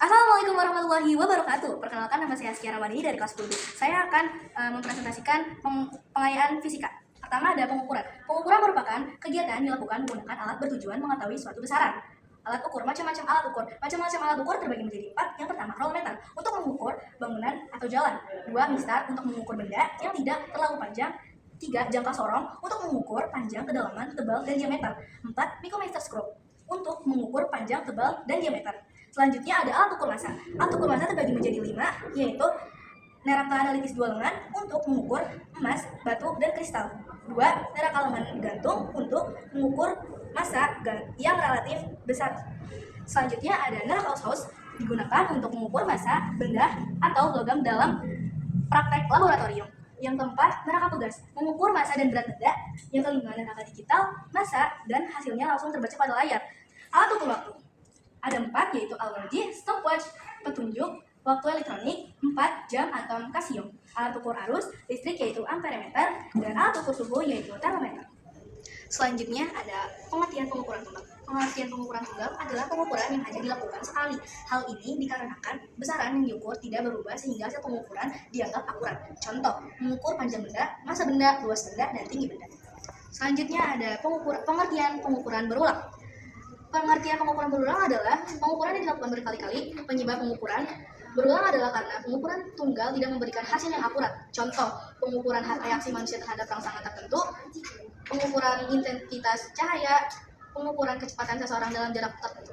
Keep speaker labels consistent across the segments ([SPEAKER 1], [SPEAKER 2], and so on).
[SPEAKER 1] Assalamualaikum warahmatullahi wabarakatuh. Perkenalkan, nama saya Askia Ramadhani dari kelas 10. Saya akan mempresentasikan pengayaan fisika. Pertama ada pengukuran. Pengukuran merupakan kegiatan dilakukan menggunakan alat bertujuan mengetahui suatu besaran. Alat ukur, macam-macam alat ukur. Macam-macam alat ukur terbagi menjadi 4. Yang pertama, rolmeter untuk mengukur bangunan atau jalan. 2. Mistar untuk mengukur benda yang tidak terlalu panjang. 3. Jangka sorong untuk mengukur panjang, kedalaman, tebal, dan diameter. 4. Micrometerscope untuk mengukur panjang, tebal, dan diameter. Selanjutnya ada alat ukur massa. Alat ukur massa terbagi menjadi 5, yaitu neraka analitis 2 lengan untuk mengukur emas, batu, dan kristal. 2. Neraka lengan gantung untuk mengukur massa yang relatif besar. Selanjutnya ada neraka oscillus digunakan untuk mengukur massa benda atau logam dalam praktek laboratorium. Yang keempat, neraka tugas mengukur massa dan berat benda. Yang kelima, neraka digital, massa dan hasilnya langsung terbaca pada layar. Alat ukur waktu ada 4, yaitu algoritma, stopwatch, petunjuk, waktu elektronik, 4 jam atom kasium. Alat ukur arus listrik yaitu amperemeter, dan alat ukur suhu yaitu termometer. Selanjutnya ada pengertian pengukuran tunggal. Pengertian pengukuran tunggal adalah pengukuran yang hanya dilakukan sekali. Hal ini dikarenakan besaran yang diukur tidak berubah sehingga hasil pengukuran dianggap akurat. Contoh, mengukur panjang benda, massa benda, luas benda, dan tinggi benda. Selanjutnya ada pengertian pengukuran berulang. Pengertian pengukuran berulang adalah pengukuran yang dilakukan berkali-kali. Penyebab pengukuran berulang adalah karena pengukuran tunggal tidak memberikan hasil yang akurat. Contoh, pengukuran reaksi manusia terhadap rangsangan tertentu, pengukuran intensitas cahaya, pengukuran kecepatan seseorang dalam jarak tertentu.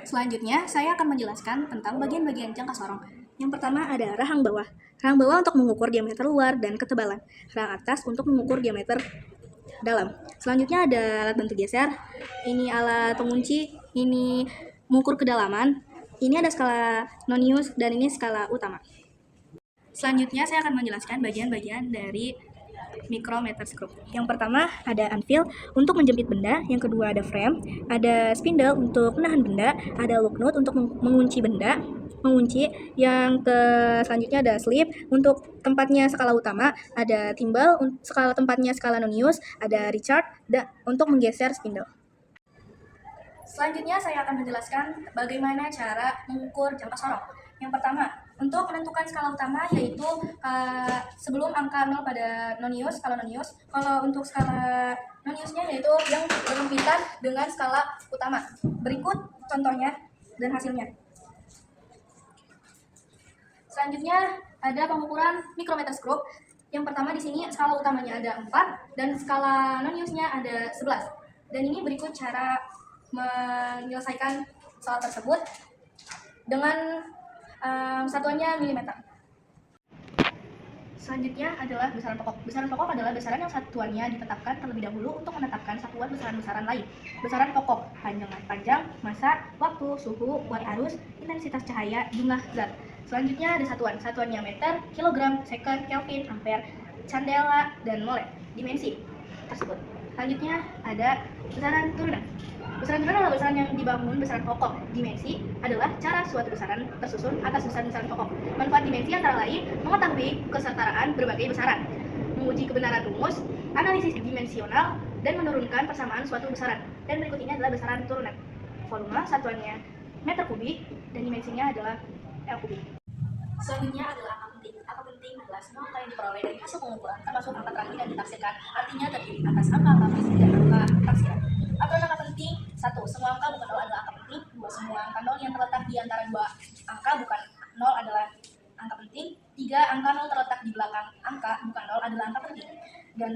[SPEAKER 1] Selanjutnya, saya akan menjelaskan tentang bagian-bagian jangka sorong. Yang pertama ada rahang bawah. Rahang bawah untuk mengukur diameter luar dan ketebalan. Rahang atas untuk mengukur diameter dalam. Selanjutnya ada alat bantu geser. Ini alat pengunci, ini mengukur kedalaman. Ini ada skala Nonius dan ini skala utama. Selanjutnya saya akan menjelaskan bagian-bagian dari micrometerscope. Yang pertama ada anvil untuk menjepit benda, yang kedua ada frame, ada spindle untuk menahan benda, ada lock nut untuk mengunci benda, yang selanjutnya ada slip untuk tempatnya skala utama, ada timbal skala tempatnya skala Nonius, ada Richard untuk menggeser spindle. Selanjutnya saya akan menjelaskan bagaimana cara mengukur jangka sorong. Yang pertama, untuk menentukan skala utama yaitu sebelum angka 0 pada Nonius, skala Nonius. Kalau untuk skala Noniusnya yaitu yang berhimpitan dengan skala utama. Berikut contohnya dan hasilnya. Selanjutnya ada pengukuran micrometerscope. Yang pertama di sini skala utamanya ada 4 dan skala Noniusnya ada 11. Dan ini berikut cara menyelesaikan soal tersebut dengan satuannya milimeter. Selanjutnya adalah besaran pokok. Besaran pokok adalah besaran yang satuannya ditetapkan terlebih dahulu untuk menetapkan satuan besaran-besaran lain. Besaran pokok, panjang, massa, waktu, suhu, kuat arus, intensitas cahaya, jumlah zat. Selanjutnya ada satuannya meter, kilogram, second, kelvin, ampere, candela, dan mole. Dimensi tersebut. Selanjutnya ada besaran turunan. Besaran turunan adalah besaran yang dibangun besaran pokok. Dimensi adalah cara suatu besaran tersusun atas besaran-besaran pokok. Manfaat dimensi antara lain mengetahui kesetaraan berbagai besaran, menguji kebenaran rumus, analisis dimensional, dan menurunkan persamaan suatu besaran. Dan berikut ini adalah besaran turunan. Volume satuannya meter kubik dan dimensinya adalah L kubik. Selanjutnya adalah angka penting. Angka penting adalah semua angka yang diperoleh dari hasil pengukuran, termasuk angka terakhir yang ditafsirkan. Artinya terdiri atas angka fisik dan angka taksiran. Aturan angka penting: 1. Semua angka bukan 0 adalah angka penting. 2. Semua angka 0 yang terletak di antara dua angka bukan 0 adalah angka penting. 3. Angka 0 terletak di belakang angka bukan 0 adalah angka penting. Dan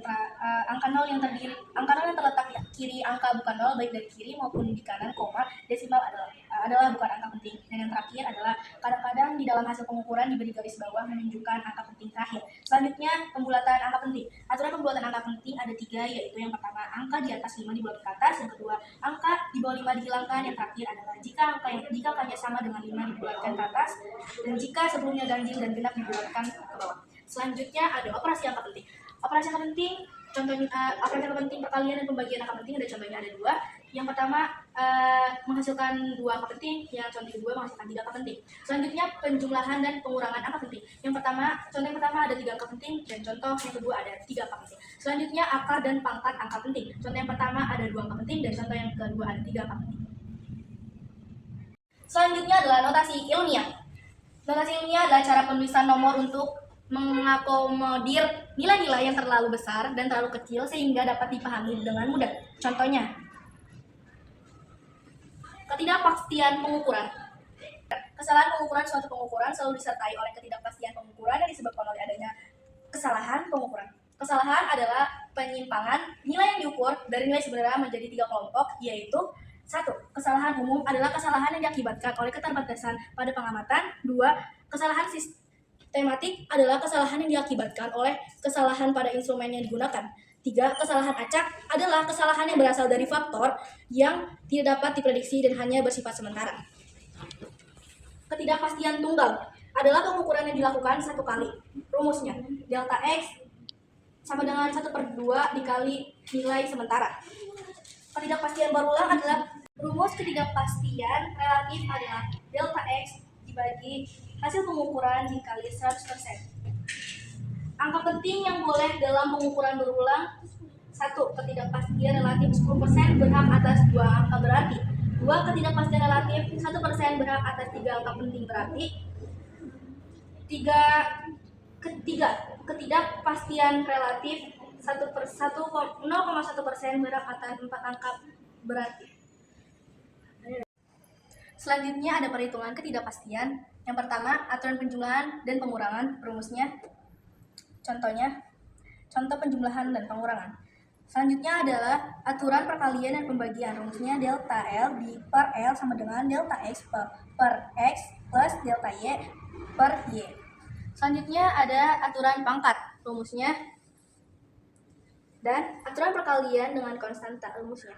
[SPEAKER 1] angka 0 yang terletak di kiri angka bukan 0 baik dari kiri maupun di kanan koma desimal adalah bukan angka penting. Dan yang terakhir adalah kadang-kadang di dalam hasil pengukuran diberi garis bawah menunjukkan angka penting terakhir. Selanjutnya pembulatan angka penting. Aturan pembulatan angka penting ada 3, yaitu yang pertama angka di atas 5 dibulat ke atas, yang kedua angka di bawah 5 dihilangkan, yang terakhir adalah jika angkanya sama dengan 5 dibulatkan ke atas, dan jika sebelumnya ganjil dan genap dibulatkan ke bawah. Selanjutnya ada operasi angka penting. Operasi angka penting, contohnya operasi angka penting perkalian dan pembagian angka penting ada contohnya ada 2. Yang pertama menghasilkan 2 angka penting, yang contoh kedua menghasilkan 3 angka penting. Selanjutnya penjumlahan dan pengurangan angka penting. Contoh yang pertama ada 3 angka penting dan contoh yang kedua ada 3 angka penting. Selanjutnya akar dan pangkat angka penting. Contoh yang pertama ada 2 angka penting dan contoh yang kedua ada 3 angka penting. Selanjutnya adalah notasi ilmiah. Notasi ilmiah adalah cara penulisan nomor untuk mengakomodir nilai-nilai yang terlalu besar dan terlalu kecil sehingga dapat dipahami dengan mudah. Contohnya, ketidakpastian pengukuran. Kesalahan pengukuran suatu pengukuran selalu disertai oleh ketidakpastian pengukuran yang disebabkan oleh adanya kesalahan pengukuran. Kesalahan adalah penyimpangan nilai yang diukur dari nilai sebenarnya menjadi 3 kelompok, yaitu 1. Kesalahan umum adalah kesalahan yang diakibatkan oleh keterbatasan pada pengamatan. 2. Kesalahan sistematik adalah kesalahan yang diakibatkan oleh kesalahan pada instrumen yang digunakan. 3. Kesalahan acak adalah kesalahan yang berasal dari faktor yang tidak dapat diprediksi dan hanya bersifat sementara. Ketidakpastian tunggal adalah pengukuran yang dilakukan satu kali. Rumusnya, delta X sama dengan 1/2 dikali nilai sementara. Ketidakpastian berulang adalah rumus ketidakpastian relatif adalah delta X dibagi hasil pengukuran dikali 100%. Angka penting yang boleh dalam pengukuran berulang: 1. Ketidakpastian relatif 10% berhak atas 2 angka berarti. 2. Ketidakpastian relatif 1% berhak atas 3 angka penting berarti. 3. Ketidakpastian relatif 0,1% berhak atas 4 angka berarti. Selanjutnya ada perhitungan ketidakpastian. Yang pertama, aturan penjumlahan dan pengurangan. Rumusnya, contoh penjumlahan dan pengurangan. Selanjutnya adalah aturan perkalian dan pembagian. Rumusnya delta L per L sama dengan delta X per X plus delta Y per Y. Selanjutnya ada aturan pangkat. Rumusnya dan aturan perkalian dengan konstanta. Rumusnya